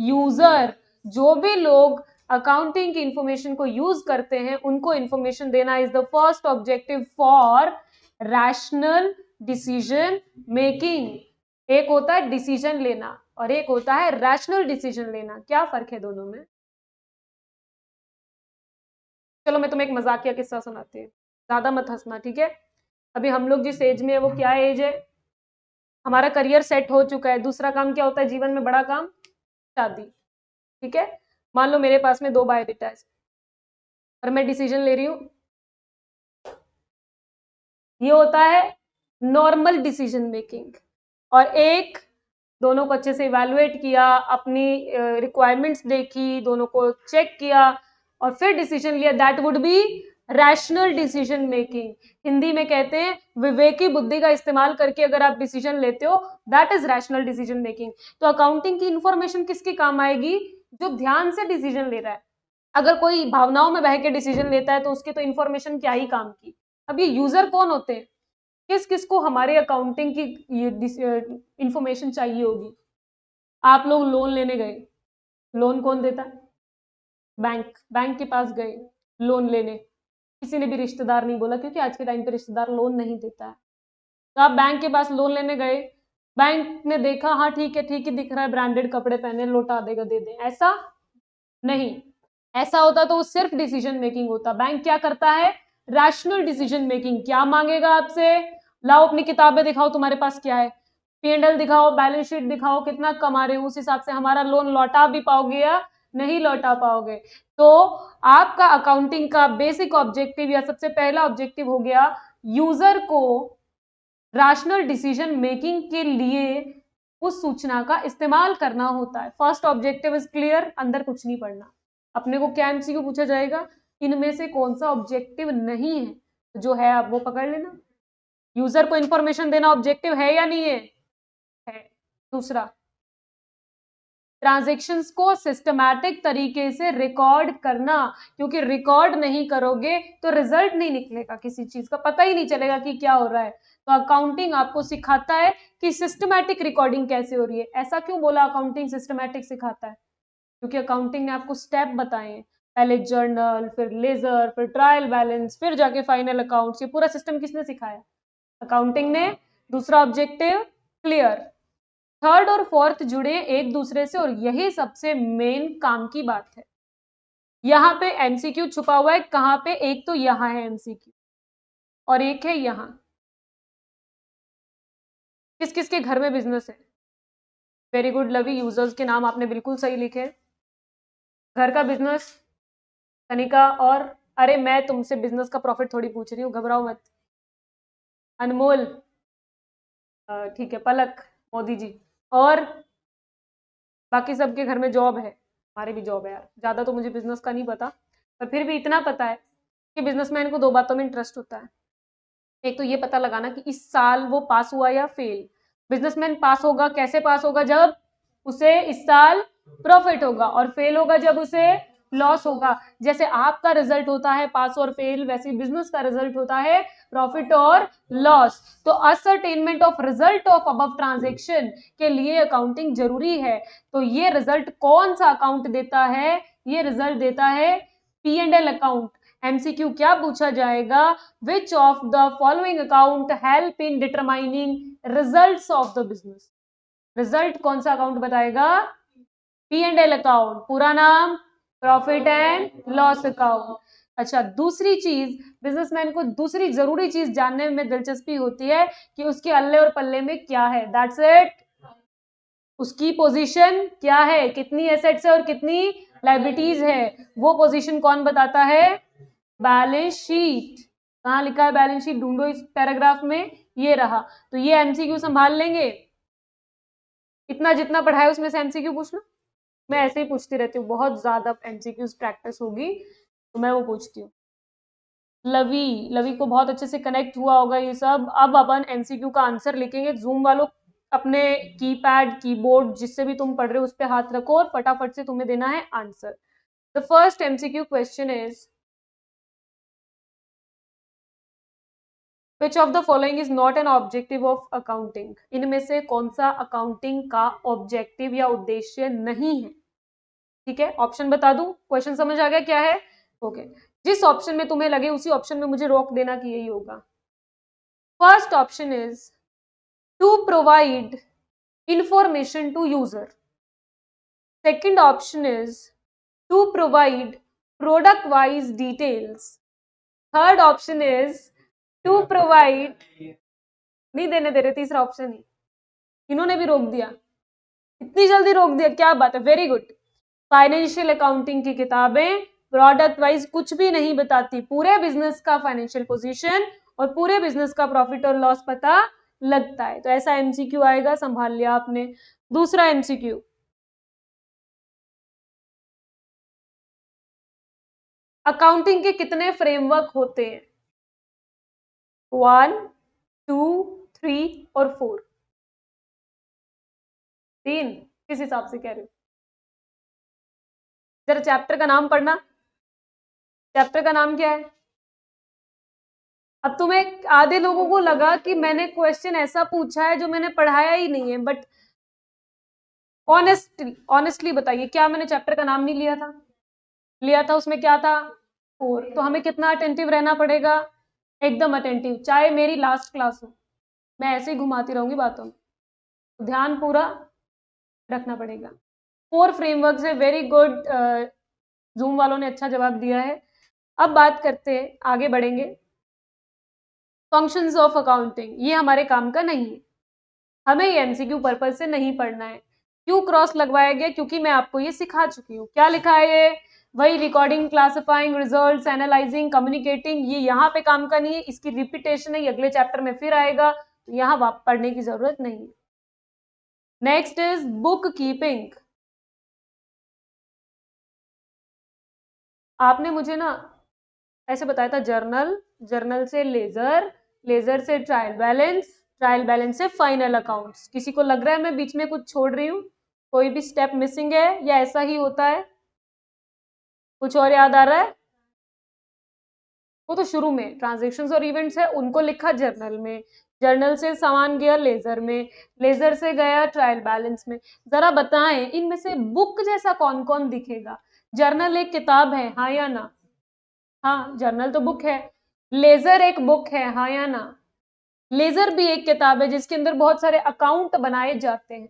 Speaker 1: user. जो भी लोग अकाउंटिंग की इंफॉर्मेशन को यूज करते हैं उनको इंफॉर्मेशन देना is the first objective for rational decision making. एक होता है डिसीजन लेना और एक होता है रैशनल डिसीजन लेना। क्या फर्क है दोनों में? चलो मैं तुम्हें एक मजाकिया किस्सा सुनाती हूँ, ज्यादा मत हंसना, ठीक है? अभी हम लोग जिस एज में है वो क्या एज है? हमारा करियर सेट हो चुका है, दूसरा काम क्या होता है जीवन में? बड़ा काम, शादी। ठीक है, मान लो मेरे पास में 2 बायोडेटा है और मैं डिसीजन ले रही हूँ, ये होता है नॉर्मल डिसीजन मेकिंग। और एक, दोनों को अच्छे से इवैल्यूएट किया, अपनी रिक्वायरमेंट्स देखी, दोनों को चेक किया और फिर डिसीजन लिया, that would be rational decision making. Hindi में कहते हैं विवेकी बुद्धि का इस्तेमाल करके अगर आप डिसीजन लेते हो, that is rational decision making. तो अकाउंटिंग की इंफॉर्मेशन किसके काम आएगी? जो ध्यान से डिसीजन ले रहा है। अगर कोई भावनाओं में बह के डिसीजन लेता है तो उसके तो इंफॉर्मेशन क्या ही काम की। अब ये यूजर कौन होते हैं? किस किस को हमारे अकाउंटिंग की ये इंफॉर्मेशन चाहिए होगी? आप लोग लोन लेने गए, लोन कौन देता है? बैंक। बैंक के पास गए लोन लेने, किसी ने भी रिश्तेदार नहीं बोला, क्योंकि आज के टाइम पे रिश्तेदार लोन नहीं देता है। तो आप बैंक के पास लोन लेने गए, बैंक ने देखा हाँ ठीक है दिख रहा है, ब्रांडेड कपड़े पहने, लौटा देगा, दे दे, ऐसा नहीं। ऐसा होता तो वो सिर्फ डिसीजन मेकिंग होता। बैंक क्या करता है? Rational decision making. क्या मांगेगा आपसे? लाओ अपनी किताबें दिखाओ, तुम्हारे पास क्या है, P&L दिखाओ, बैलेंस शीट दिखाओ, कितना कमा रहे हो, उस हिसाब से हमारा लोन लौटा भी पाओगे या नहीं लौटा पाओगे। तो आपका अकाउंटिंग का बेसिक ऑब्जेक्टिव या सबसे पहला ऑब्जेक्टिव हो गया यूजर को रैशनल डिसीजन मेकिंग के लिए उस सूचना का इस्तेमाल करना होता है। फर्स्ट ऑब्जेक्टिव इज क्लियर, अंदर कुछ नहीं पढ़ना। अपने को क्या MCQ पूछा जाएगा, इनमें से कौन सा ऑब्जेक्टिव नहीं है, जो है आप वो पकड़ लेना। यूजर को इंफॉर्मेशन देना ऑब्जेक्टिव है या नहीं है? है। दूसरा, ट्रांजैक्शंस को सिस्टमैटिक तरीके से रिकॉर्ड करना, क्योंकि रिकॉर्ड नहीं करोगे तो रिजल्ट नहीं निकलेगा, किसी चीज का पता ही नहीं चलेगा कि क्या हो रहा है। तो अकाउंटिंग आपको सिखाता है कि सिस्टमैटिक रिकॉर्डिंग कैसे हो रही है। ऐसा क्यों बोला अकाउंटिंग सिस्टमैटिक सिखाता है? क्योंकि अकाउंटिंग ने आपको स्टेप बताए हैं, पहले जर्नल, फिर लेजर, फिर ट्रायल बैलेंस, फिर जाके फाइनल अकाउंट्स। ये पूरा सिस्टम किसने सिखाया? अकाउंटिंग ने। दूसरा ऑब्जेक्टिव क्लियर। थर्ड और फोर्थ जुड़े एक दूसरे से, और यही सबसे मेन काम की बात है। यहां पे MCQ छुपा हुआ है, कहां पे? एक तो यहां है MCQ और एक है यहां। किस किस के घर में बिजनेस है? वेरी गुड लवी, यूजर्स के नाम आपने बिल्कुल सही लिखे। घर का बिजनेस तनिका, और अरे मैं तुमसे बिजनेस का प्रॉफिट थोड़ी पूछ रही हूँ, घबराओ मत। अनमोल, ठीक है, पलक, मोदी जी, और बाकी सबके घर में जॉब है। हमारे भी जॉब है यार, ज्यादा तो मुझे बिजनेस का नहीं पता, पर फिर भी इतना पता है कि बिजनेसमैन को दो बातों में इंटरेस्ट होता है। एक तो ये पता लगाना कि इस साल वो पास हुआ या फेल। बिजनेसमैन पास होगा, कैसे पास होगा? जब उसे इस साल प्रॉफिट होगा, और फेल होगा जब उसे लॉस होगा। जैसे आपका रिजल्ट होता है पास और फेल, वैसे बिजनेस का रिजल्ट होता है प्रॉफिट और लॉस। तो ascertainment of result of above transaction के लिए अकाउंटिंग जरूरी है। तो ये रिजल्ट कौन सा अकाउंट देता है? ये रिजल्ट देता है P&L अकाउंट। MCQ क्या पूछा जाएगा? Which of the following account help in determining results of the business? Result कौन सा अकाउंट बताएगा? P&L account. पूरा नाम? Profit and loss account. अच्छा, दूसरी चीज, बिजनेसमैन को दूसरी जरूरी चीज जानने में दिलचस्पी होती है कि उसके अल्ले और पल्ले में क्या है। That's it. उसकी पोजीशन क्या है, कितनी एसेट्स है और कितनी लाइबिलिटीज है, वो पोजीशन कौन बताता है? Balance sheet. कहाँ लिखा है बैलेंस शीट? ढूंढो इस पैराग्राफ में, ये रहा। तो ये MCQ संभाल लेंगे। इतना जितना पढ़ाया उसमें से MCQ पूछना। मैं ऐसे ही पूछती रहती हूँ, बहुत ज्यादा MCQ प्रैक्टिस होगी तो मैं वो पूछती हूँ। लवी, लवी को बहुत अच्छे से कनेक्ट हुआ होगा ये सब। अब अपन MCQ का आंसर लिखेंगे। जूम वालों अपने कीपैड, कीबोर्ड, जिससे भी तुम पढ़ रहे हो उस पर हाथ रखो और फटाफट से तुम्हें देना है answer. The first MCQ question is, Which of the following is not an objective of accounting? इनमें से कौन सा अकाउंटिंग का ऑब्जेक्टिव या उद्देश्य नहीं है? ठीक है, ऑप्शन बता दूं, क्वेश्चन समझ आ गया क्या है? ओके, जिस ऑप्शन में तुम्हें लगे उसी ऑप्शन में मुझे रोक देना कि यही होगा। First option is to provide information to user. Second option is to provide product wise details. Third option is to provide, नहीं देने दे रहे तीसरा ऑप्शन ही, इन्होंने भी रोक दिया, इतनी जल्दी रोक दिया, क्या बात है, वेरी गुड। फाइनेंशियल अकाउंटिंग की किताबें प्रोडक्ट वाइज कुछ भी नहीं बताती, पूरे बिजनेस का फाइनेंशियल पोजीशन और पूरे बिजनेस का प्रॉफिट और लॉस पता लगता है। तो ऐसा MCQ आएगा, संभाल लिया आपने। दूसरा MCQ, अकाउंटिंग के कितने फ्रेमवर्क होते हैं? 1, 2, 3 और 4। 3 किस हिसाब से कह रहे हो? जरा चैप्टर का नाम पढ़ना, चैप्टर का नाम क्या है? अब तुम्हें आधे लोगों को लगा कि मैंने क्वेश्चन ऐसा पूछा है जो मैंने पढ़ाया ही नहीं है, बट ऑनेस्टली बताइए, क्या मैंने चैप्टर का नाम नहीं लिया था, उसमें क्या था 4। तो हमें कितना अटेंटिव रहना पड़ेगा, एकदम अटेंटिव, चाहे मेरी लास्ट क्लास हो, मैं ऐसे ही घुमाती रहूंगी बातों में, तो ध्यान पूरा रखना पड़ेगा। 4 फ्रेमवर्क है, वेरी गुड, जूम वालों ने अच्छा जवाब दिया है। अब बात करते हैं, आगे बढ़ेंगे। फंक्शंस ऑफ अकाउंटिंग, ये हमारे काम का नहीं है, हमें ये एमसीक्यू पर्पज से नहीं पढ़ना है। क्यों क्रॉस लगवाया गया, क्योंकि मैं आपको ये सिखा चुकी हूँ। क्या लिखा है ये, वही recording, classifying, results, analysing, communicating, ये यहाँ पे काम का नहीं है, इसकी रिपीटेशन है, ये अगले चैप्टर में फिर आएगा, तो यहाँ पढ़ने की जरूरत नहीं है। Next is book keeping. आपने मुझे ना ऐसे बताया था, जर्नल से लेजर से ट्रायल बैलेंस से फाइनल अकाउंट्स। किसी को लग रहा है मैं बीच में कुछ छोड़ रही हूँ, कोई भी स्टेप मिसिंग है, या ऐसा ही होता है, कुछ और याद आ रहा है? वो तो शुरू में ट्रांजेक्शन्स और इवेंट्स है, उनको लिखा जर्नल में, जर्नल से सामान गया लेजर में, लेजर से गया ट्रायल बैलेंस में। जरा बताएं इनमें से बुक जैसा कौन कौन दिखेगा? जर्नल एक किताब है, हाँ या ना? हाँ, जर्नल तो बुक है। लेजर एक बुक है, हाँ या ना? लेजर भी एक किताब है जिसके अंदर बहुत सारे अकाउंट बनाए जाते हैं।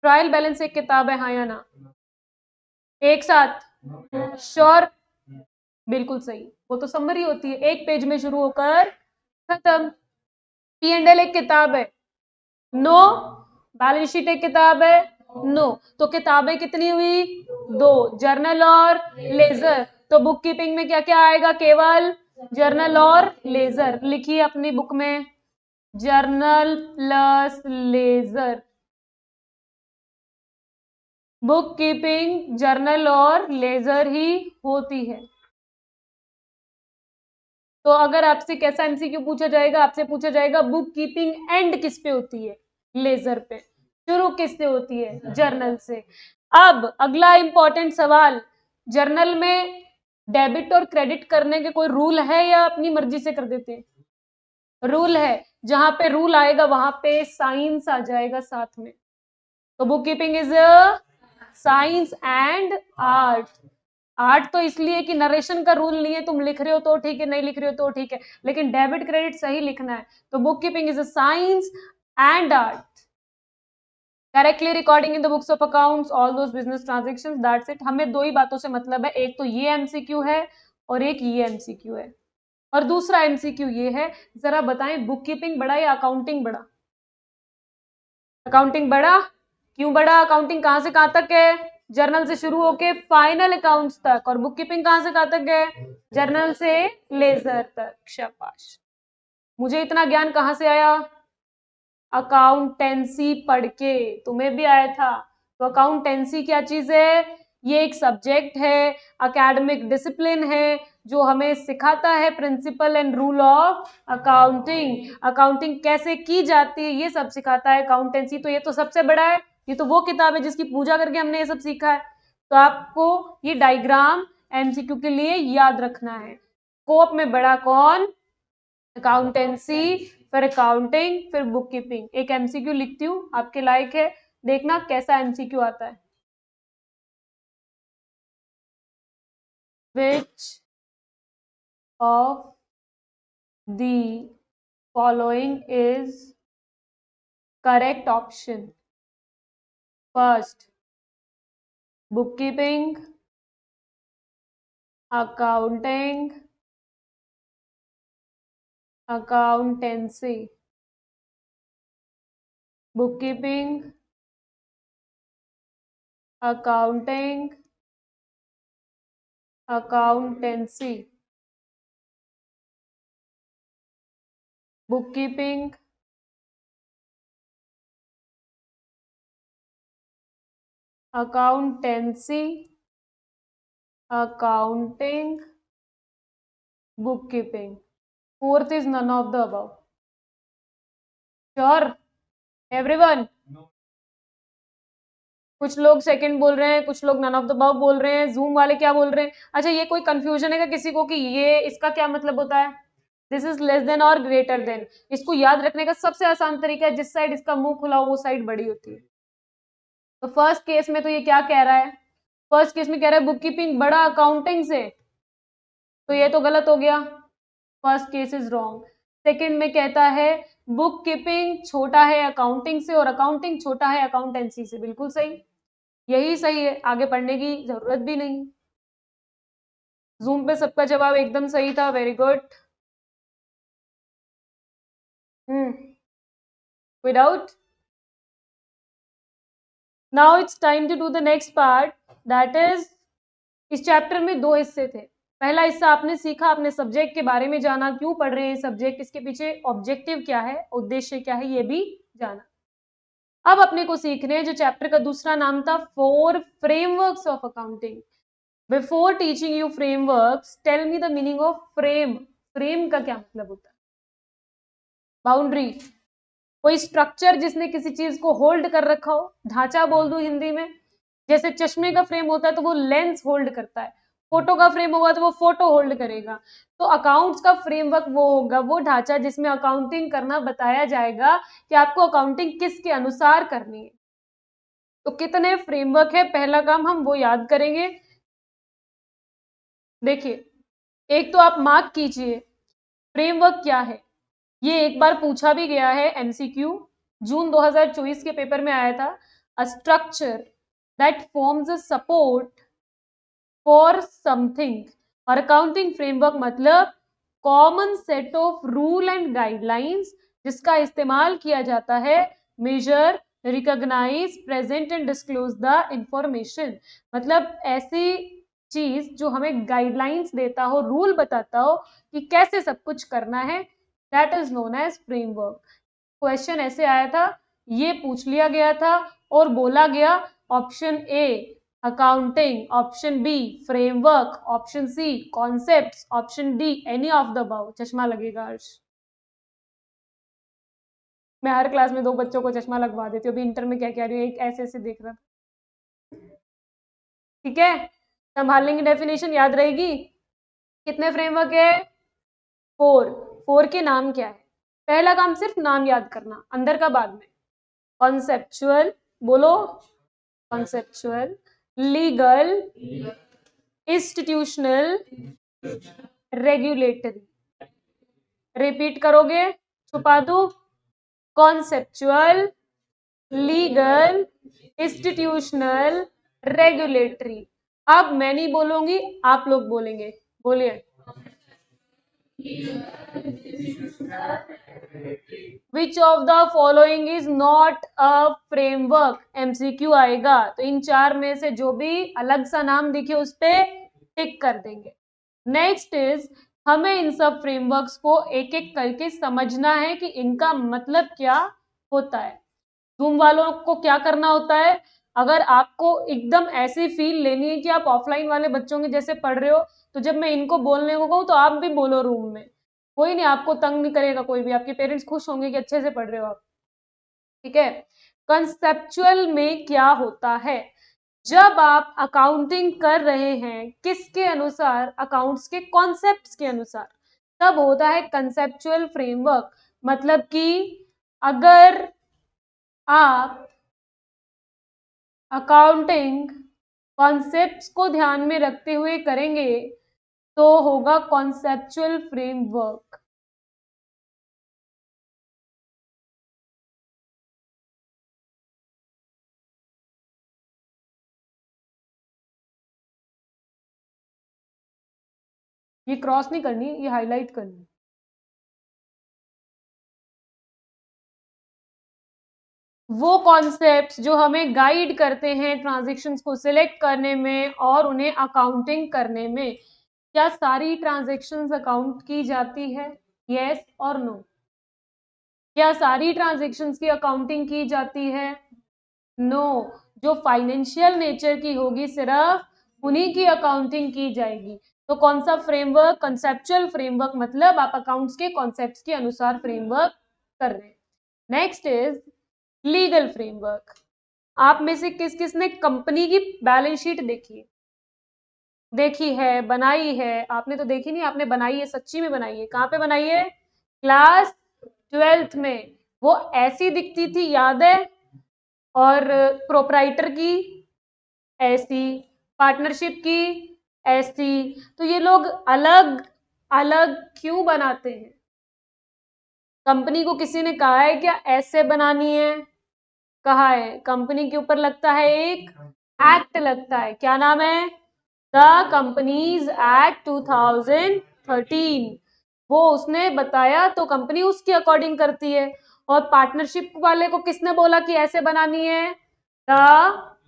Speaker 1: ट्रायल बैलेंस एक किताब है, हाँ या ना? एक साथ श्योर, बिल्कुल सही। वो तो समरी होती है, एक पेज में शुरू होकर खत्म। P&L एक किताब है, नो। बैलेंस शीट एक किताब है, नो। तो किताबें कितनी हुई, 2, जर्नल और लेजर। तो बुक कीपिंग में क्या क्या आएगा, केवल जर्नल और लेजर। लिखिए अपनी बुक में, journal plus ledger. Book keeping journal और लेजर ही होती है। तो अगर आपसे कैसा एमसीक्यू पूछा जाएगा, आपसे पूछा जाएगा बुक कीपिंग एंड किस पे होती है, लेजर पे। शुरू किससे होती है, जर्नल से। अब अगला इंपॉर्टेंट सवाल, जर्नल में डेबिट और क्रेडिट करने के कोई रूल है या अपनी मर्जी से कर देते हैं? रूल है, जहां पे रूल आएगा वहां पे साइंस आ जाएगा साथ में। तो book keeping is science and art. Art तो इसलिए कि नरेशन का रूल नहीं है, तुम लिख रहे हो तो ठीक है, नहीं लिख रहे हो तो ठीक है, लेकिन डेबिट क्रेडिट सही लिखना है। तो book keeping is a science and art. Correctly recording in the books of accounts all those business transactions, that's it. हमें 2 ही बातों से मतलब है, एक तो ये एमसीक्यू है और एक ये एमसीक्यू है। और दूसरा एमसीक्यू ये है, जरा बताएं बुक कीपिंग बड़ा या अकाउंटिंग बड़ा? अकाउंटिंग बड़ा। क्यों बड़ा? अकाउंटिंग कहां से कहां तक है, जर्नल से शुरू होके फाइनल अकाउंट्स तक। और बुक कीपिंग कहां से कहां तक है, जर्नल से लेजर तक। शाबाश। मुझे इतना ज्ञान कहां से आया, अकाउंटेंसी पढ़ के। तुम्हें भी आया था। तो अकाउंटेंसी क्या चीज है, ये एक सब्जेक्ट है, एकेडमिक डिसिप्लिन है, जो हमें सिखाता है principle and rule of accounting. Accounting कैसे की जाती है ये सब सिखाता है अकाउंटेंसी। तो ये तो सबसे बड़ा है, ये तो वो किताब है जिसकी पूजा करके हमने ये सब सीखा है। तो आपको ये डायग्राम एमसीक्यू के लिए याद रखना है। स्कोप में बड़ा कौन, अकाउंटेंसी, फिर अकाउंटिंग, फिर बुक कीपिंग। एक एमसीक्यू लिखती हूँ आपके लायक है, देखना कैसा एमसीक्यू आता है। Which of the following is correct option? First, bookkeeping, accounting, accountancy. Bookkeeping, accounting, accountancy. Bookkeeping, accountancy, accounting, bookkeeping. Fourth is none of the above. Sure, everyone? कुछ लोग सेकंड बोल रहे हैं, कुछ लोग नन ऑफ द अबव बोल रहे हैं। जूम वाले क्या बोल रहे हैं? अच्छा, ये कोई कंफ्यूजन है क्या किसी को कि ये इसका क्या मतलब होता है? दिस इज लेस देन और ग्रेटर देन। इसको याद रखने का सबसे आसान तरीका है, जिस साइड इसका मुंह खुला हो वो साइड बड़ी होती है। तो फर्स्ट केस में तो ये क्या कह रहा है, फर्स्ट केस में कह रहा है बुक कीपिंग बड़ा अकाउंटिंग से, तो ये तो गलत हो गया, first case is wrong. Second में कहता है बुक कीपिंग छोटा है अकाउंटिंग से और अकाउंटिंग छोटा है अकाउंटेंसी से, बिल्कुल सही, यही सही है, आगे पढ़ने की जरूरत भी नहीं। जूम पे सबका जवाब एकदम सही था, वेरी गुड। कोई doubt? Now it's time to do the next part, that is, इस चैप्टर में 2 हिस्से थे। पहला हिस्सा आपने सीखा, अपने सब्जेक्ट के बारे में जाना, क्यों पढ़ रहे हैं सब्जेक्ट, इसके पीछे ऑब्जेक्टिव क्या है, उद्देश्य क्या है, ये भी जाना। अब अपने को सीखने हैं जो चैप्टर का दूसरा नाम था 4 frameworks of accounting. Before teaching you frameworks, tell me the meaning of frame. Frame का क्या मतलब होता है? बाउंड्री, कोई स्ट्रक्चर जिसने किसी चीज को होल्ड कर रखा हो, ढांचा बोल दूं हिंदी में। जैसे चश्मे का फ्रेम होता है तो वो लेंस होल्ड करता है, फोटो का फ्रेम होगा तो वो फोटो होल्ड करेगा। तो अकाउंट्स का फ्रेमवर्क वो होगा, वो ढांचा जिसमें अकाउंटिंग करना बताया जाएगा कि आपको अकाउंटिंग किसके अनुसार करनी है। तो कितने फ्रेमवर्क है, पहला काम हम वो याद करेंगे। देखिए, एक तो आप मार्क कीजिए फ्रेमवर्क क्या है, ये एक बार पूछा भी गया है एमसीक्यू, जून 2024 के पेपर में आया था। A structure that forms a support for something, और अकाउंटिंग फ्रेमवर्क मतलब common set of rule and guidelines जिसका इस्तेमाल किया जाता है measure, recognise, present and disclose the information. मतलब ऐसी चीज जो हमें गाइडलाइंस देता हो, रूल बताता हो कि कैसे सब कुछ करना है, that is known as framework. Question ऐसे आया था, ये पूछ लिया गया था और बोला गया option A accounting, option B framework, option C concepts, option D any of the above. चश्मा लगेगा हर्ष, मैं हर क्लास में 2 बच्चों को चश्मा लगवा देती हूँ। अभी इंटर में क्या कह रही हूँ, एक ऐसे ऐसे देख रहा था। ठीक है, संभाल लेंगे, डेफिनेशन याद रहेगी। कितने फ्रेमवर्क है? 4। 4 के नाम क्या है? पहला काम सिर्फ नाम याद करना, अंदर का बाद में। कॉन्सेप्चुअल, बोलो conceptual, legal, institutional, regulatory. Repeat करोगे? छुपा दो। Conceptual, legal, institutional, regulatory. अब मैं नहीं बोलूंगी, आप लोग बोलेंगे, बोलिए। Which of the following is not a framework? MCQ आएगा, तो इन 4 में से जो भी अलग सा नाम दिखे उस पे टिक कर देंगे। नेक्स्ट इज, हमें इन सब फ्रेमवर्क्स को एक एक करके समझना है कि इनका मतलब क्या होता है। जूम वालों को क्या करना होता है, अगर आपको एकदम ऐसी फील लेनी है कि आप ऑफलाइन वाले बच्चों के जैसे पढ़ रहे हो, तो जब मैं इनको बोलने को कहूँ तो आप भी बोलो रूम में, कोई नहीं आपको तंग नहीं करेगा, कोई भी, आपके पेरेंट्स खुश होंगे कि अच्छे से पढ़ रहे हो आप। ठीक है, कंसेप्चुअल में क्या होता है? जब आप अकाउंटिंग कर रहे हैं किसके अनुसार? अकाउंट्स के कॉन्सेप्ट्स के अनुसार, तब होता है कंसेप्चुअल फ्रेमवर्क। मतलब कि अगर आप अकाउंटिंग कॉन्सेप्ट्स को ध्यान में रखते हुए करेंगे तो होगा कॉन्सेप्चुअल फ्रेमवर्क। ये क्रॉस नहीं करनी, ये हाईलाइट करनी। वो कॉन्सेप्ट्स जो हमें गाइड करते हैं ट्रांजैक्शंस को सिलेक्ट करने में और उन्हें अकाउंटिंग करने में। क्या सारी ट्रांजैक्शंस अकाउंट की जाती है? यस और नो। क्या सारी ट्रांजैक्शंस की अकाउंटिंग की जाती है? नो। जो फाइनेंशियल नेचर की होगी सिर्फ उन्हीं की अकाउंटिंग की जाएगी। तो कौन सा फ्रेमवर्क? कंसेप्चुअल फ्रेमवर्क, मतलब आप अकाउंट्स के कॉन्सेप्ट्स के अनुसार फ्रेमवर्क कर रहे हैं। Next is legal framework. आप में से किस किस ने कंपनी की बैलेंस शीट देखी है? देखी है, बनाई है? आपने तो देखी नहीं, आपने बनाई है, सच्ची में बनाई है। कहाँ पे बनाई है? क्लास 12th में। वो ऐसी दिखती थी, याद है? और प्रोपराइटर की ऐसी, पार्टनरशिप की ऐसी। तो ये लोग अलग अलग क्यों बनाते हैं? कंपनी को किसी ने कहा है क्या ऐसे बनानी है? कहा है। कंपनी के ऊपर लगता है एक एक्ट लगता है, क्या नाम है? The companies act 2013। वो उसने बताया तो कंपनी उसके अकॉर्डिंग करती है। और पार्टनरशिप वाले को किसने बोला कि ऐसे बनानी है? The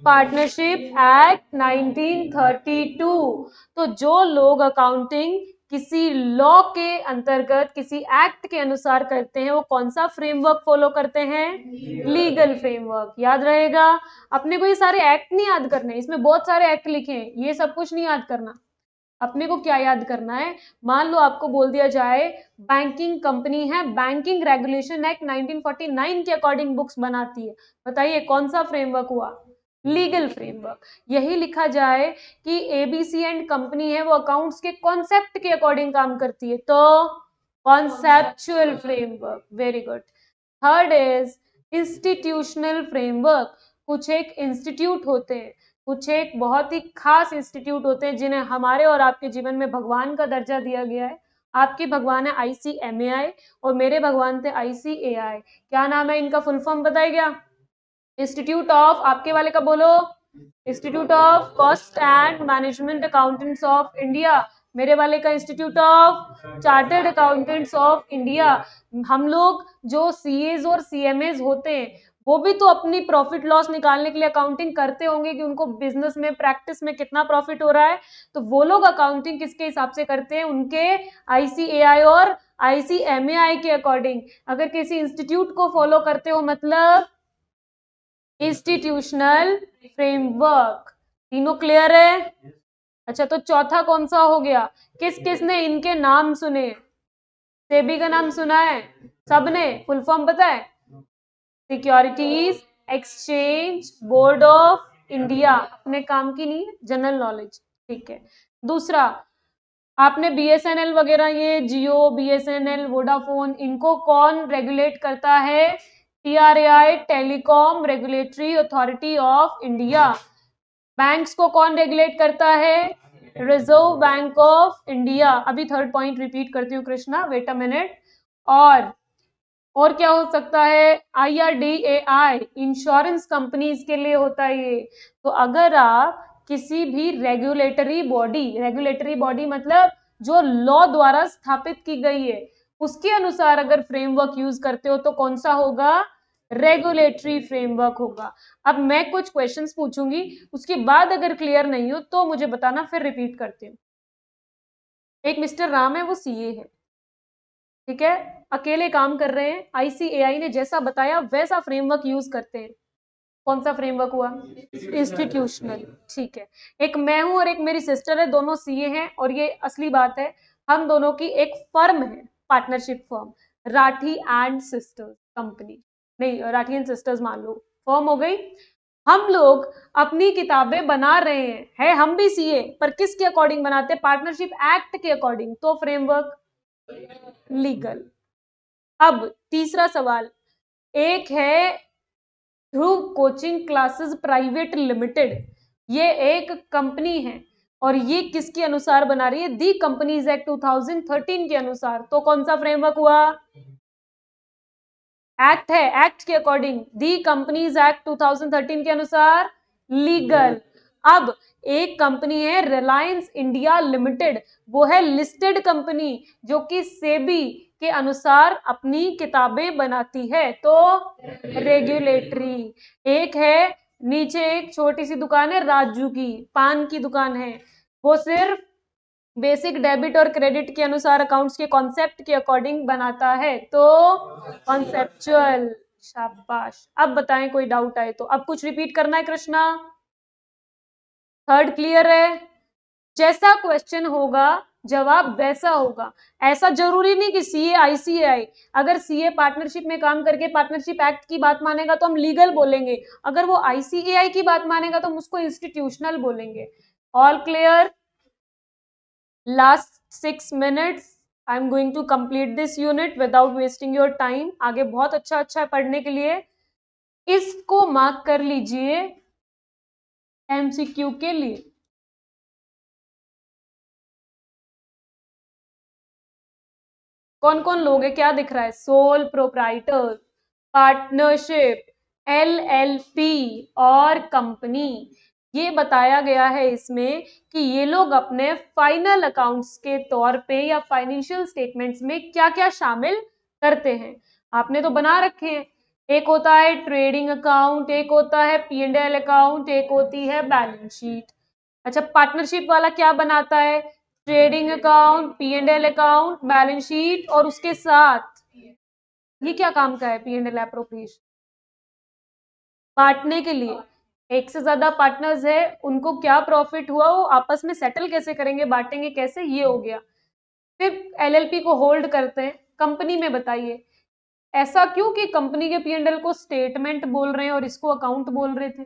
Speaker 1: partnership act 1932। तो जो लोग अकाउंटिंग किसी लॉ के अंतर्गत, किसी एक्ट के अनुसार करते हैं, वो कौन सा फ्रेमवर्क फॉलो करते हैं? Legal framework. याद रहेगा। अपने को ये सारे एक्ट नहीं याद करने, इसमें बहुत सारे एक्ट लिखे हैं, ये सब कुछ नहीं याद करना। अपने को क्या याद करना है? मान लो आपको बोल दिया जाए बैंकिंग कंपनी है, बैंकिंग रेगुलेशन एक्ट 1949 के अकॉर्डिंग बुक्स बनाती है, बताइए कौन सा फ्रेमवर्क हुआ? Legal framework. यही लिखा जाए कि एबीसी एंड कंपनी है, वो अकाउंट्स के कॉन्सेप्ट के अकॉर्डिंग काम करती है, तो conceptual framework. Very good. Third is institutional framework. कुछ एक इंस्टीट्यूट होते हैं, कुछ एक बहुत ही खास इंस्टीट्यूट होते हैं जिन्हें हमारे और आपके जीवन में भगवान का दर्जा दिया गया है। आपके भगवान है ICMAI और मेरे भगवान थे ICAI। क्या नाम है इनका फुल फॉर्म बताया गया? इंस्टीट्यूट ऑफ, आपके वाले का बोलो, institute of cost and management accountants of India. मेरे वाले का institute of chartered accountants of India. हम लोग जो CAs और CMAs होते हैं, वो भी तो अपनी प्रॉफिट लॉस निकालने के लिए अकाउंटिंग करते होंगे कि उनको बिजनेस में, प्रैक्टिस में कितना प्रॉफिट हो रहा है। तो वो लोग अकाउंटिंग किसके हिसाब से करते हैं? उनके ICAI और ICMAI के अकॉर्डिंग। अगर किसी इंस्टीट्यूट को फॉलो करते हो मतलब इंस्टीट्यूशनल फ्रेमवर्क। तीनों क्लियर है? अच्छा, तो चौथा कौन सा हो गया? किस किस ने इनके नाम सुने? सेबी का नाम सुना है सबने? फुल फॉर्म पता है? Securities exchange board of India. अपने काम की नहीं, जनरल नॉलेज। ठीक है। दूसरा, आपने BSNL वगैरह, ये जियो, BSNL, वोडाफोन, इनको कौन रेगुलेट करता है? TRAI, telecom regulatory authority of India. Banks को कौन रेगुलेट करता है? Reserve bank of India. अभी थर्ड पॉइंट रिपीट करती हूँ कृष्णा, वेट अ मिनट। और क्या हो सकता है? IRDAI, इंश्योरेंस कंपनीज के लिए होता है ये। तो अगर आप किसी भी रेगुलेटरी बॉडी मतलब जो लॉ द्वारा स्थापित की गई है, उसके अनुसार अगर फ्रेमवर्क यूज करते हो तो कौन सा होगा? रेगुलेटरी फ्रेमवर्क होगा। अब मैं कुछ क्वेश्चंस पूछूंगी, उसके बाद अगर क्लियर नहीं हो तो मुझे बताना, फिर रिपीट करती हूँ। एक मिस्टर राम है, वो CA है, ठीक है, अकेले काम कर रहे हैं। ICAI ने जैसा बताया वैसा फ्रेमवर्क यूज करते हैं। कौन सा फ्रेमवर्क हुआ? इंस्टीट्यूशनल। ठीक है। एक मैं हूं और एक मेरी सिस्टर है, दोनों CA हैं। और ये असली बात है, हम दोनों की एक फर्म है, partnership firm, Rathi and sisters company. नहीं, राठी एंड सिस्टर्स मान लो, फर्म हो गई। हम लोग अपनी किताबें बना रहे हैं, है हम भी CA, पर किसके अकॉर्डिंग बनाते हैं? पार्टनरशिप एक्ट के अकॉर्डिंग। तो फ्रेमवर्क लीगल। अब तीसरा सवाल, एक है ध्रुव कोचिंग क्लासेस प्राइवेट लिमिटेड, ये एक कंपनी है और ये किसके अनुसार बना रही है? दी कंपनीज एक्ट 2013 के अनुसार। तो कौन सा फ्रेमवर्क हुआ? एक्ट है, एक्ट के अकॉर्डिंग, दी कंपनीज एक्ट 2013 के अनुसार लीगल। अब एक कंपनी है रिलायंस इंडिया लिमिटेड, वो है लिस्टेड कंपनी जो कि सेबी के अनुसार अपनी किताबें बनाती है, तो रेगुलेटरी। एक है नीचे, एक छोटी सी दुकान है राजू की, पान की दुकान है, वो सिर्फ बेसिक डेबिट और क्रेडिट के अनुसार अकाउंट्स के कॉन्सेप्ट के अकॉर्डिंग बनाता है, तो कॉन्सेप्चुअल। शाबाश। अब बताएं कोई डाउट आए तो। अब कुछ रिपीट करना है कृष्णा? थर्ड क्लियर है? जैसा क्वेश्चन होगा जवाब वैसा होगा। ऐसा जरूरी नहीं कि CA ICAI, अगर CA पार्टनरशिप में काम करके पार्टनरशिप एक्ट की बात मानेगा तो हम लीगल बोलेंगे, अगर वो ICAI की बात मानेगा तो हम उसको इंस्टीट्यूशनल बोलेंगे। All clear? Last 6 minutes, I'm going to complete this unit without wasting your time. आगे बहुत अच्छा है पढ़ने के लिए। इसको मार्क कर लीजिए एमसीक्यू के लिए। कौन कौन लोग हैं, क्या दिख रहा है? सोल प्रोप्राइटर, पार्टनरशिप, एलएलपी और कंपनी। ये बताया गया है इसमें कि ये लोग अपने फाइनल अकाउंट्स के तौर पे या फाइनेंशियल स्टेटमेंट्स में क्या क्या शामिल करते हैं। आपने तो बना रखे हैं, एक होता है ट्रेडिंग अकाउंट, एक होता है P&L अकाउंट, एक होती है बैलेंस शीट। अच्छा, पार्टनरशिप वाला क्या बनाता है? Trading account, P&L account, balance sheet, और उसके साथ ये क्या काम का है? P&L एप्रोप्रिएशन बांटने के लिए। एक से ज्यादा पार्टनर्स है, उनको क्या प्रॉफिट हुआ वो आपस में सेटल कैसे करेंगे, बांटेंगे कैसे, ये हो गया। फिर एलएलपी को होल्ड करते हैं कंपनी में। बताइए ऐसा क्यों कि कंपनी के P&L को स्टेटमेंट बोल रहे हैं और इसको अकाउंट बोल रहे थे?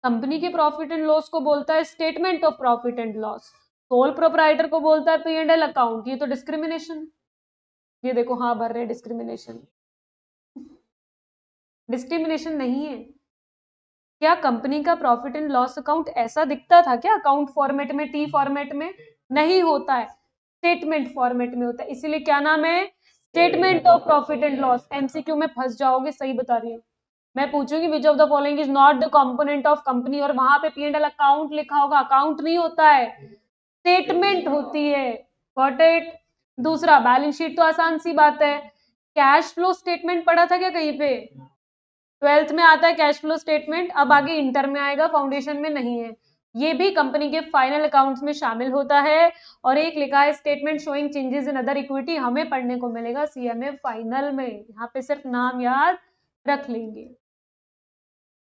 Speaker 1: कंपनी के प्रॉफिट एंड लॉस को बोलता है statement of profit and loss, sole proprietor को बोलता है P&L अकाउंट। ये तो डिस्क्रिमिनेशन। ये देखो, हाँ भर रहे डिस्क्रिमिनेशन। डिस्क्रिमिनेशन नहीं है। क्या कंपनी का प्रॉफिट एंड लॉस अकाउंट ऐसा दिखता था क्या अकाउंट फॉर्मेट में, टी फॉर्मेट में? नहीं होता है, स्टेटमेंट फॉर्मेट में होता है। इसीलिए क्या नाम है? Statement of profit and loss. MCQ में फंस जाओगे, सही बता रही हूँ। मैं पूछूंगी which of the following is not the component of company, और वहां पे P&L अकाउंट लिखा होगा। अकाउंट नहीं होता है, स्टेटमेंट होती है। Got it? दूसरा, बैलेंस शीट तो आसान सी बात है। कैश फ्लो स्टेटमेंट पढ़ा था क्या कहीं पे? 12th में आता है कैश फ्लो स्टेटमेंट, अब आगे इंटर में आएगा, फाउंडेशन में नहीं है। ये भी कंपनी के फाइनल अकाउंट्स में शामिल होता है। और एक लिखा है statement showing changes in other equity, हमें पढ़ने को मिलेगा सीएमए फाइनल में। यहाँ पे सिर्फ नाम याद रख लेंगे।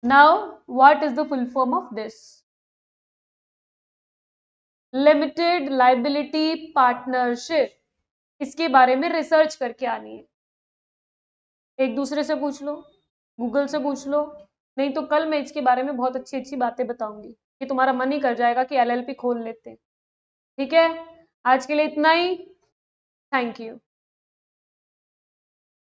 Speaker 1: Now what is the full form of this? Limited liability partnership. इसके बारे में रिसर्च करके आनी है। एक दूसरे से पूछ लो, गूगल से पूछ लो, नहीं तो कल मैं इसके बारे में बहुत अच्छी अच्छी बातें बताऊंगी कि तुम्हारा मन ही कर जाएगा कि एलएलपी खोल लेते हैं। ठीक है, आज के लिए इतना ही। Thank you.